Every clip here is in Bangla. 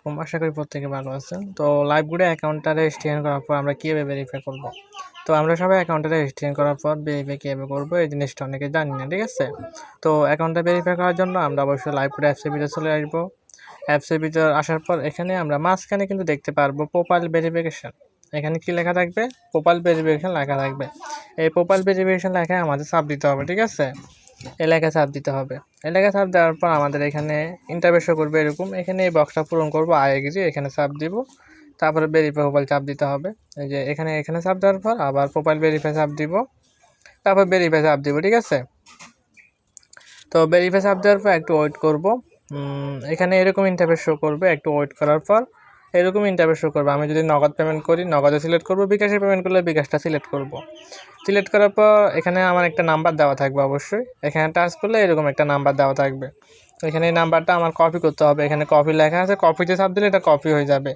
আলাইকুম, আশা করি প্রত্যেকে ভালো আছেন। তো লাইভগুলো অ্যাকাউন্টটা রেজিস্ট্রেশন করার পর আমরা কীভাবে ভেরিফাই করব? তো আমরা সবাই অ্যাকাউন্টটা রেজিস্ট্রেশন করার পর ভেরিফাই কীভাবে করবো এই জিনিসটা অনেকে জানি না, ঠিক আছে? তো অ্যাকাউন্টটা ভেরিফাই করার জন্য আমরা অবশ্যই লাইভগুলো অ্যাপসের ভিতরে চলে আসবো। অ্যাপসের ভিতর আসার পর এখানে আমরা মাঝখানে কিন্তু দেখতে পারবো প্রোফাইল ভেরিফিকেশান। এখানে কি লেখা থাকবে? প্রোফাইল ভেরিফিকেশান লেখা থাকবে। এই প্রোফাইল ভেরিফিকেশান লেখায় আমাদের চাপ দিতে হবে, ঠিক আছে? এলাকায় চাপ দিতে হবে। এলাকায় চাপ দেওয়ার পর আমাদের এখানে ইন্টারভিউ শো করবে এরকম। এখানে এই বক্সটা পূরণ করবো, আই এগ্রি, এখানে চাপ দিব। তারপরে ভেরিফাই প্রোফাইল চাপ দিতে হবে। এই যে এখানে চাপ দেওয়ার পর আবার প্রোফাইল ভেরিফাই চাপ দিব, তারপর ভেরিফাই চাপ দিব, ঠিক আছে? তো ভেরিফাই চাপ দেওয়ার পর একটু ওয়েট করব। এখানে এরকম ইন্টারভিউ শো করবে, একটু ওয়েট করার পর এরকম ইন্টারভিউ শো করবে। আমি যদি নগদ পেমেন্ট করি নগদে সিলেক্ট করব, বিকাশে পেমেন্ট করলে বিকাশটা সিলেক্ট করব। সিলেক্ট করার পর এখানে আমার একটা নাম্বার দেওয়া থাকবে, অবশ্যই এখানে টাচ করলে এরকম একটা নাম্বার দেওয়া থাকবে। এখানে এই নাম্বারটা আমার কপি করতে হবে। এখানে কপি লেখা আছে, কপিতে চাপ দিলে এটা কপি হয়ে যাবে।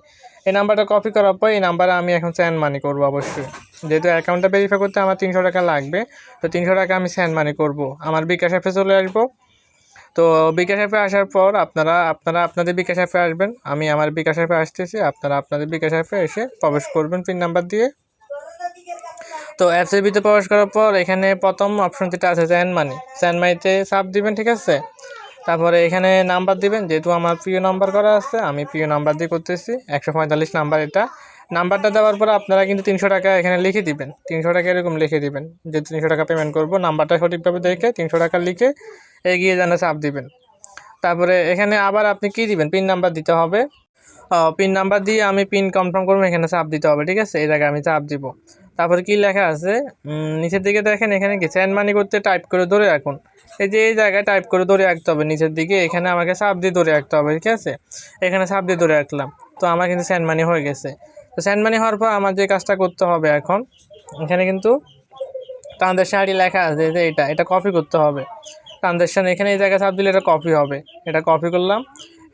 এই নাম্বারটা কপি করার পর এই নাম্বারে আমি এখন সেন্ড মানি করবো। অবশ্যই যেহেতু অ্যাকাউন্টটা ভেরিফাই করতে আমার 300 টাকা লাগবে, তো 300 টাকা আমি সেন্ড মানি করব। আমার বিকাশ অ্যাপে চলে আসবো। তো বিকাশ অ্যাপে আসার পর আপনারা আপনাদের বিকাশ অ্যাপে আসবেন। আমি আমার বিকাশ অ্যাপে আসতেছি, আপনারা আপনাদের বিকাশ অ্যাপে এসে প্রবেশ করবেন পিন নাম্বার দিয়ে। তো অ্যাপসের ভিতরে প্রবেশ করার পর এখানে প্রথম অপশন যেটা আছে সেন্ড মানিতে চাপ দিবেন, ঠিক আছে? তারপরে এখানে নাম্বার দিবেন, যেহেতু আমার প্রিয় নাম্বার করা আছে আমি প্রিয় নাম্বার দিয়ে করতেছি, 145 নাম্বার। এটা নাম্বারটা দেওয়ার পর আপনারা কিন্তু 300 টাকা এখানে লিখে দিবেন, 300 টাকা এরকম লিখে দিবেন। যে 300 টাকা পেমেন্ট করবো, নাম্বারটা সঠিকভাবে দেখে 300 টাকা লিখে এগিয়ে জানা চাপ দিবেন। তারপরে এখানে আবার আপনি কি দিবেন, পিন নাম্বার দিতে হবে। পিন নাম্বার দিয়ে আমি পিন কনফার্ম করবো, এখানে চাপ দিতে হবে, ঠিক আছে? এই জায়গায় আমি চাপ দিব। তারপরে কি লেখা আছে নিচের দিকে দেখেন, এখানে কি সেন্ড মানি করতে টাইপ করে ধরে রাখুন। এই যে এই জায়গায় টাইপ করে ধরে রাখতে হবে নিচের দিকে, এখানে আমাকে চাপ দিয়ে ধরে রাখতে হবে, ঠিক আছে? এখানে চাপ দিয়ে ধরে রাখলাম। তো আমার কিন্তু সেন্ড মানি হয়ে গেছে। তো সেন্ড মানি হওয়ার পর আমার যে কাজটা করতে হবে এখন, এখানে কিন্তু ট্রানজ্যাকশন আইডি লেখা আছে যে এটা কপি করতে হবে। ট্রানজ্যাকশন এখানে এই জায়গায় চাপ দিলে এটা কপি হবে। এটা কপি করলাম।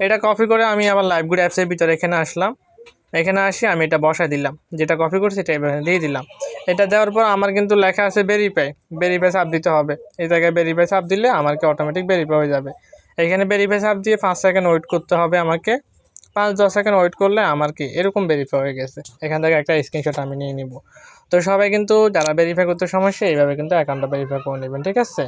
এটা কপি করে আমি আবার লাইভগুড অ্যাপসের ভিতরে এখানে আসলাম। এখানে আসি আমি এটা বসাই দিলাম, যেটা কপি করছি এটা এখানে দিয়ে দিলাম। এটা দেওয়ার পর আমার কিন্তু লেখা আছে ভেরিফাই চাপ দিতে হবে। এই জায়গায় ভেরিফাই চাপ দিলে আমাকে অটোমেটিক ভেরিফাই হয়ে যাবে। এখানে ভেরিফাই চাপ দিয়ে 5 সেকেন্ড ওয়েট করতে হবে আমাকে। 5-10 সেকেন্ড ওয়েট করলে আমার কি এরকম ভেরিফাই হয়ে গেছে। এখান থেকে একটা স্ক্রিনশট আমি নিয়ে নিব। তো সবাই কিন্তু যারা ভেরিফাই করতে সমস্যা এইভাবে কিন্তু অ্যাকাউন্টটা ভেরিফাই করে নেবেন, ঠিক আছে?